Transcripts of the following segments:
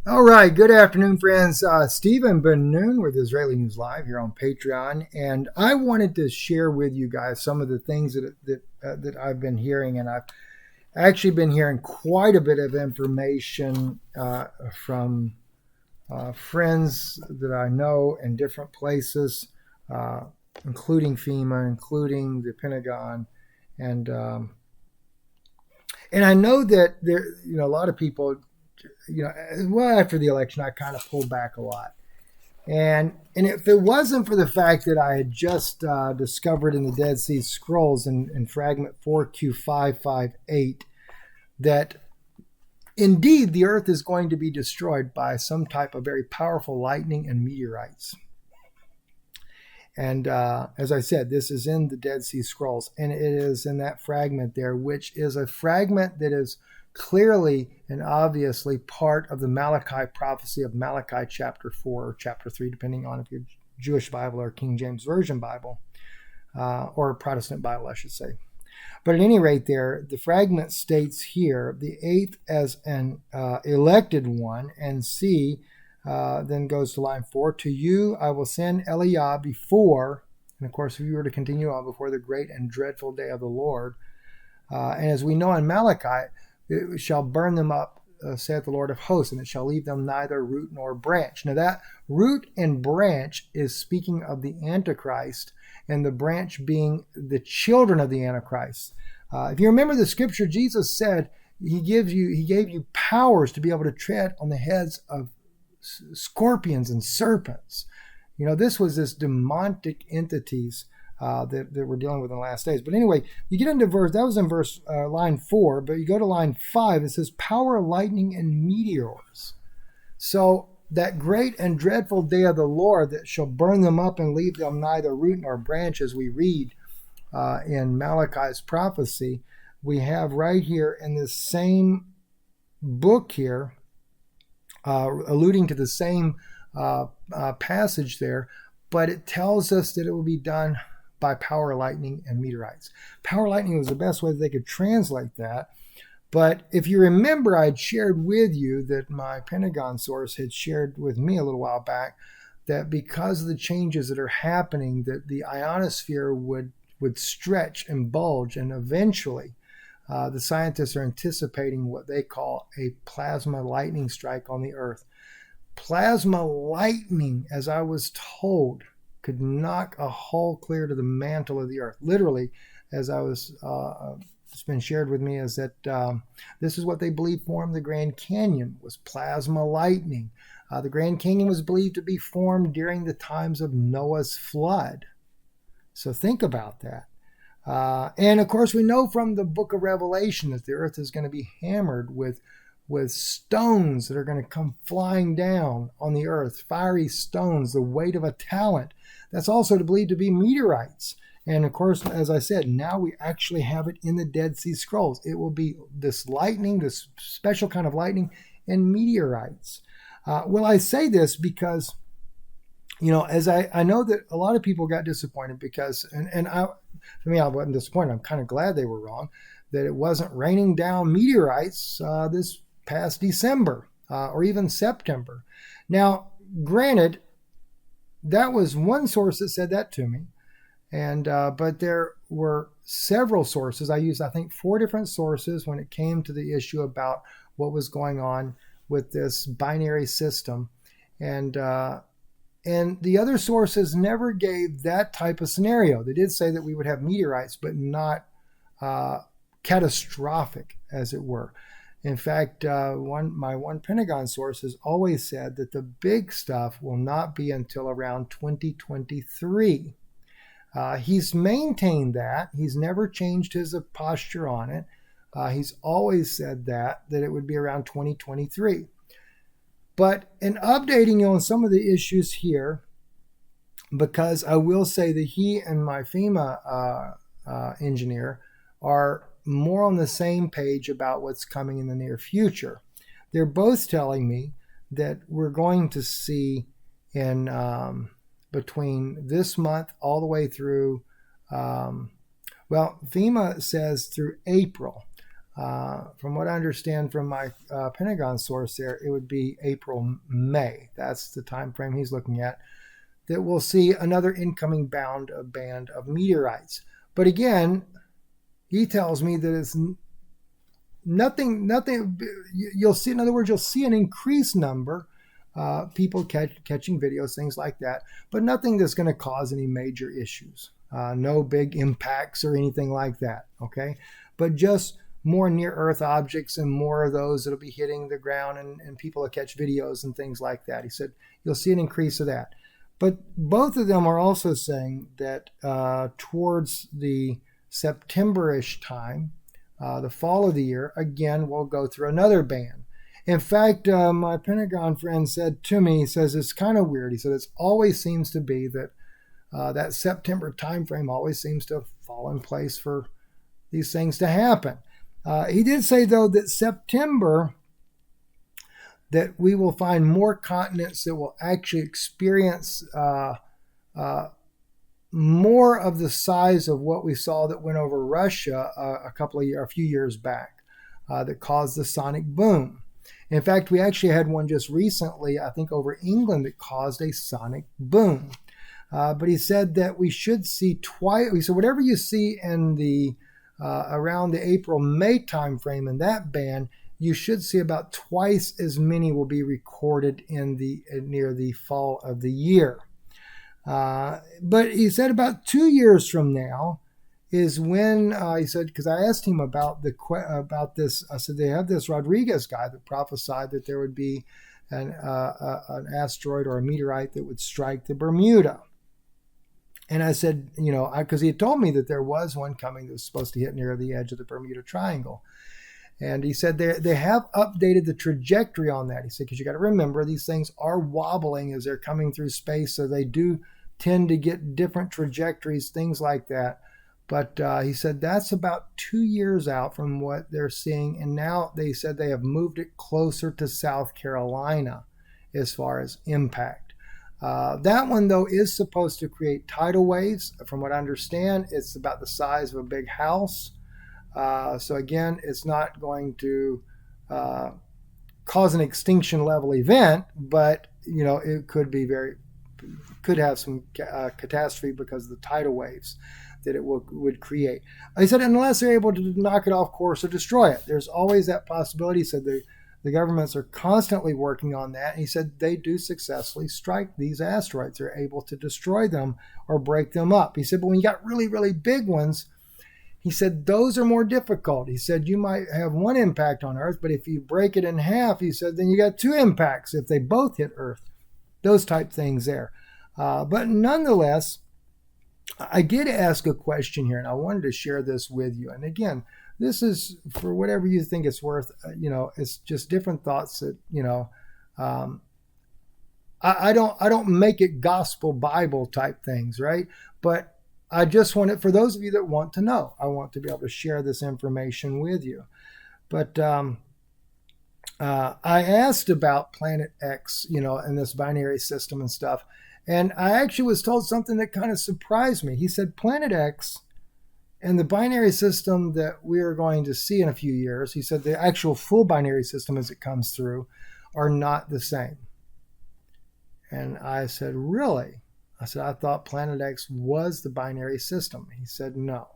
All right, good afternoon, friends. Stephen Ben-Nun with Israeli News Live here on Patreon, and I wanted to share with you guys some of the things that I've been hearing, and I've actually been hearing quite a bit of information from friends that I know in different places, uh, including FEMA, including the Pentagon, and um, and I know that there, a lot of people, well, after the election, I kind of pulled back a lot. And if it wasn't for the fact that I had just discovered in the Dead Sea Scrolls in fragment 4Q558 that indeed the Earth is going to be destroyed by some type of very powerful lightning and meteorites. And as I said, this is in the Dead Sea Scrolls, and it is in that fragment there, which is a fragment that is clearly and obviously part of the Malachi prophecy of Malachi chapter 4 or chapter 3, depending on if you're Jewish Bible or King James Version Bible, or Protestant Bible, I should say. But at any rate, there, the fragment states here, the eighth as an elected one, and C, then goes to line 4. To you I will send Eliah before, and of course, if you were to continue on, before the great and dreadful day of the Lord. And as we know in Malachi, it shall burn them up, saith the Lord of hosts, and it shall leave them neither root nor branch. Now that root and branch is speaking of the Antichrist, and the branch being the children of the Antichrist. If you remember the scripture, Jesus said he gave you powers to be able to tread on the heads of scorpions and serpents. This was this demonic entities that we're dealing with in the last days. But anyway, you get into that was in verse line 4, but you go to line 5, it says power, lightning, and meteors. So that great and dreadful day of the Lord that shall burn them up and leave them neither root nor branch, as we read in Malachi's prophecy, we have right here in this same book here, alluding to the same passage there, but it tells us that it will be done by power, lightning, and meteorites. Power, lightning was the best way that they could translate that. But if you remember, I'd shared with you that my Pentagon source had shared with me a little while back that because of the changes that are happening, that the ionosphere would stretch and bulge, and eventually the scientists are anticipating what they call a plasma lightning strike on the Earth. Plasma lightning, as I was told, could knock a hole clear to the mantle of the Earth. Literally, as I was, it's been shared with me, is that this is what they believe formed the Grand Canyon, was plasma lightning. The Grand Canyon was believed to be formed during the times of Noah's flood. So think about that. And of course, we know from the book of Revelation that the Earth is going to be hammered with stones that are going to come flying down on the Earth, fiery stones, the weight of a talent. That's also believed to be meteorites. And of course, as I said, now we actually have it in the Dead Sea Scrolls. It will be this lightning, this special kind of lightning, and meteorites. Well, I say this because, as I know that a lot of people got disappointed because, for me, I wasn't disappointed. I'm kind of glad they were wrong, that it wasn't raining down meteorites this past December or even September. Now, granted, that was one source that said that to me, but there were several sources. I used, I think, 4 different sources when it came to the issue about what was going on with this binary system, and the other sources never gave that type of scenario. They did say that we would have meteorites, but not catastrophic, as it were. In fact, my one Pentagon source has always said that the big stuff will not be until around 2023. He's maintained that. He's never changed his posture on it. He's always said that it would be around 2023. But in updating you on some of the issues here, because I will say that he and my FEMA engineer are more on the same page about what's coming in the near future. They're both telling me that we're going to see in between this month all the way through, FEMA says through April. From what I understand from my Pentagon source there, it would be April, May. That's the time frame he's looking at, that we'll see another incoming band of meteorites. But again, he tells me that it's nothing. You'll see, in other words, you'll see an increased number, people catching videos, things like that, but nothing that's going to cause any major issues. No big impacts or anything like that. Okay, but just more near Earth objects and more of those that'll be hitting the ground, and people will catch videos and things like that. He said you'll see an increase of that. But both of them are also saying that towards the September-ish time, the fall of the year, again, we'll go through another ban. In fact, my Pentagon friend said to me, he says, it's kind of weird. He said, it always seems to be that that September timeframe always seems to fall in place for these things to happen. He did say, though, that September, that we will find more continents that will actually experience more of the size of what we saw that went over Russia a few years back, that caused the sonic boom. In fact, we actually had one just recently, I think over England, that caused a sonic boom. But he said that we should see twice. He said whatever you see in the around the April-May timeframe in that band, you should see about twice as many will be recorded in the near the fall of the year. But he said about 2 years from now is when he said, because I asked him about this. I said they have this Rodriguez guy that prophesied that there would be an asteroid or a meteorite that would strike the Bermuda. And I said, because he had told me that there was one coming that was supposed to hit near the edge of the Bermuda Triangle. And he said they have updated the trajectory on that. He said, because you got to remember, these things are wobbling as they're coming through space, so they do tend to get different trajectories, things like that. But he said that's about 2 years out from what they're seeing. And now they said they have moved it closer to South Carolina as far as impact. That one, though, is supposed to create tidal waves. From what I understand, it's about the size of a big house. So again, it's not going to cause an extinction level event, but it could have some catastrophe because of the tidal waves that it would create. He said, unless they're able to knock it off course or destroy it, there's always that possibility. He said the governments are constantly working on that. And he said they do successfully strike these asteroids. They're able to destroy them or break them up. He said, but when you got really, really big ones, he said, those are more difficult. He said, you might have one impact on Earth, but if you break it in half, he said, then you got two impacts if they both hit Earth. Those type things there. But nonetheless, I did ask a question here, and I wanted to share this with you. And again, this is for whatever you think it's worth. It's just different thoughts that, I don't make it gospel Bible type things, right? But I just want it for those of you that want to know. I want to be able to share this information with you. But I asked about Planet X, and this binary system and stuff. And I actually was told something that kind of surprised me. He said Planet X and the binary system that we are going to see in a few years, he said the actual full binary system as it comes through are not the same. And I said, really? I said, I thought Planet X was the binary system. He said, no.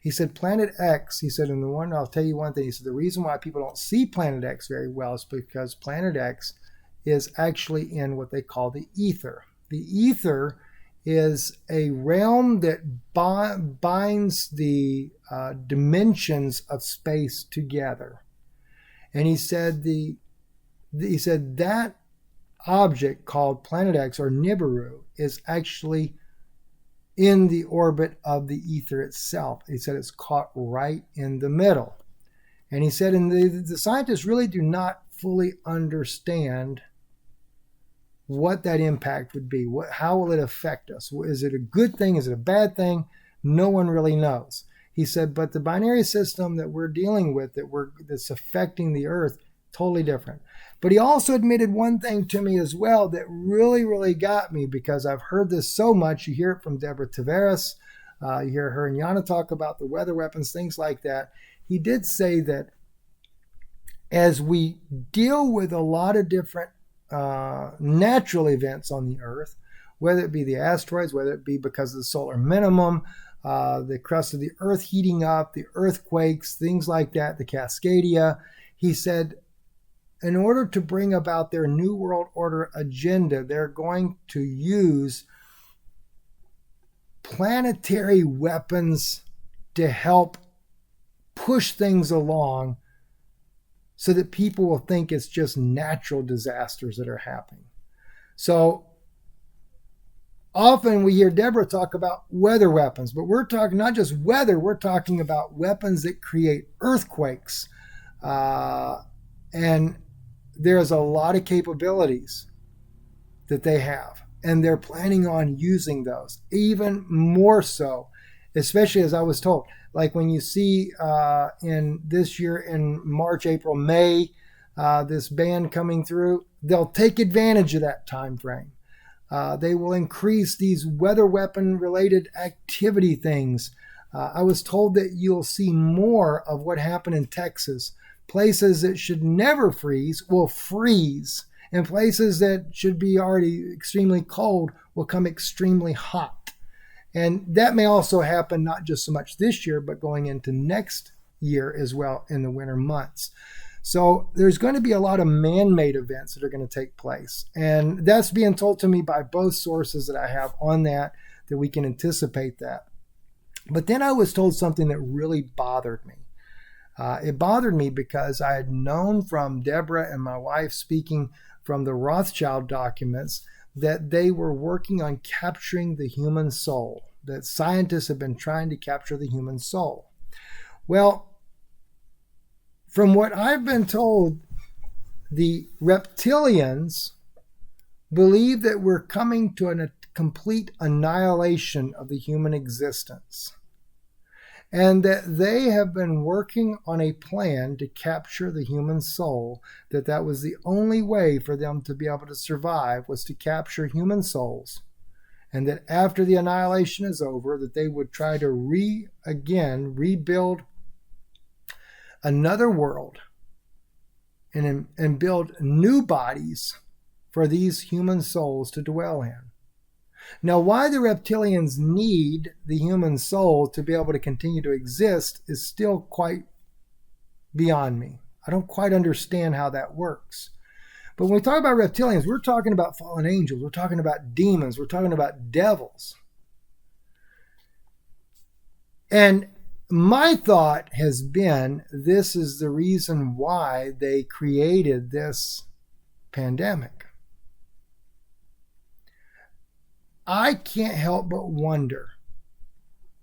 He said, Planet X, he said, I'll tell you one thing. He said, the reason why people don't see Planet X very well is because Planet X is actually in what they call the ether. The ether is a realm that binds the dimensions of space together. And he said that object called Planet X or Nibiru is actually in the orbit of the ether itself. He said it's caught right in the middle. And he said, and the scientists really do not fully understand what that impact would be. How will it affect us? Is it a good thing? Is it a bad thing? No one really knows. He said, but the binary system that we're dealing with, that's affecting the Earth, totally different. But he also admitted one thing to me as well that really, really got me, because I've heard this so much. You hear it from Deborah Tavares. You hear her and Yana talk about the weather weapons, things like that. he did say that as we deal with a lot of different natural events on the Earth, whether it be the asteroids, whether it be because of the solar minimum, the crust of the Earth heating up, the earthquakes, things like that, the Cascadia, he said, in order to bring about their New World Order agenda, they're going to use planetary weapons to help push things along so that people will think it's just natural disasters that are happening. So often we hear Deborah talk about weather weapons, but we're talking not just weather, we're talking about weapons that create earthquakes. And there's a lot of capabilities that they have, and they're planning on using those even more so, especially as I was told, like when you see in this year in March, April, May, this ban coming through, they'll take advantage of that time frame. They will increase these weather weapon related activity things. I was told that you'll see more of what happened in Texas. Places that should never freeze will freeze, and places that should be already extremely cold will come extremely hot. And that may also happen not just so much this year, but going into next year as well in the winter months. So there's going to be a lot of man-made events that are going to take place. And that's being told to me by both sources that I have on that we can anticipate that. But then I was told something that really bothered me. It bothered me because I had known from Deborah and my wife speaking from the Rothschild documents that they were working on capturing the human soul, that scientists have been trying to capture the human soul. Well, from what I've been told, the reptilians believe that we're coming to a complete annihilation of the human existence, and that they have been working on a plan to capture the human soul, that was the only way for them to be able to survive, was to capture human souls, and that after the annihilation is over, that they would try to rebuild another world and build new bodies for these human souls to dwell in. Now, why the reptilians need the human soul to be able to continue to exist is still quite beyond me. I don't quite understand how that works. But when we talk about reptilians, we're talking about fallen angels, we're talking about demons, we're talking about devils. And my thought has been this is the reason why they created this pandemic. I can't help but wonder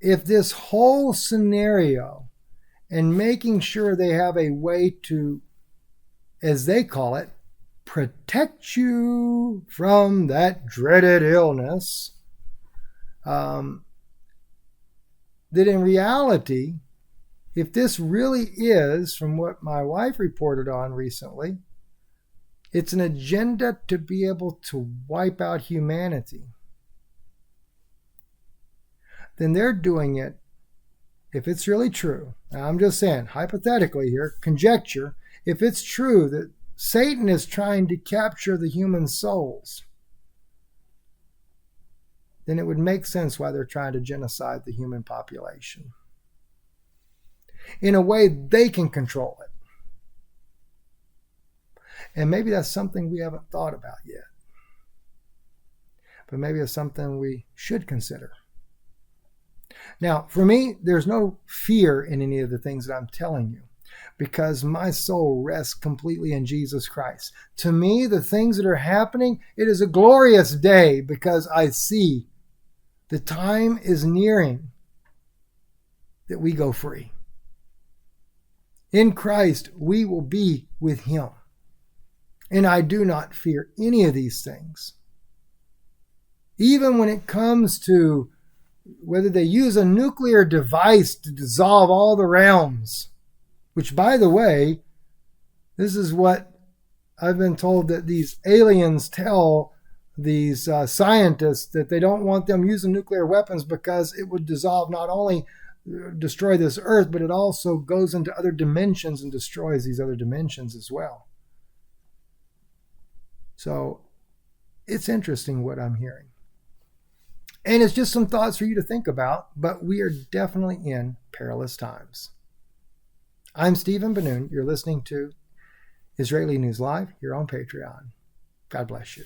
if this whole scenario and making sure they have a way to, as they call it, protect you from that dreaded illness, that in reality, if this really is, from what my wife reported on recently, it's an agenda to be able to wipe out humanity, then they're doing it, if it's really true, and I'm just saying, hypothetically here, conjecture, if it's true that Satan is trying to capture the human souls, then it would make sense why they're trying to genocide the human population. In a way they can control it. And maybe that's something we haven't thought about yet. But maybe it's something we should consider. Now, for me, there's no fear in any of the things that I'm telling you, because my soul rests completely in Jesus Christ. To me, the things that are happening, it is a glorious day because I see the time is nearing that we go free. In Christ, we will be with Him. And I do not fear any of these things. Even when it comes to whether they use a nuclear device to dissolve all the realms, which, by the way, this is what I've been told that these aliens tell these scientists, that they don't want them using nuclear weapons because it would dissolve not only destroy this earth, but it also goes into other dimensions and destroys these other dimensions as well. So it's interesting what I'm hearing. And it's just some thoughts for you to think about, but we are definitely in perilous times. I'm Stephen Ben-Nun. You're listening to Israeli News Live here on Patreon. God bless you.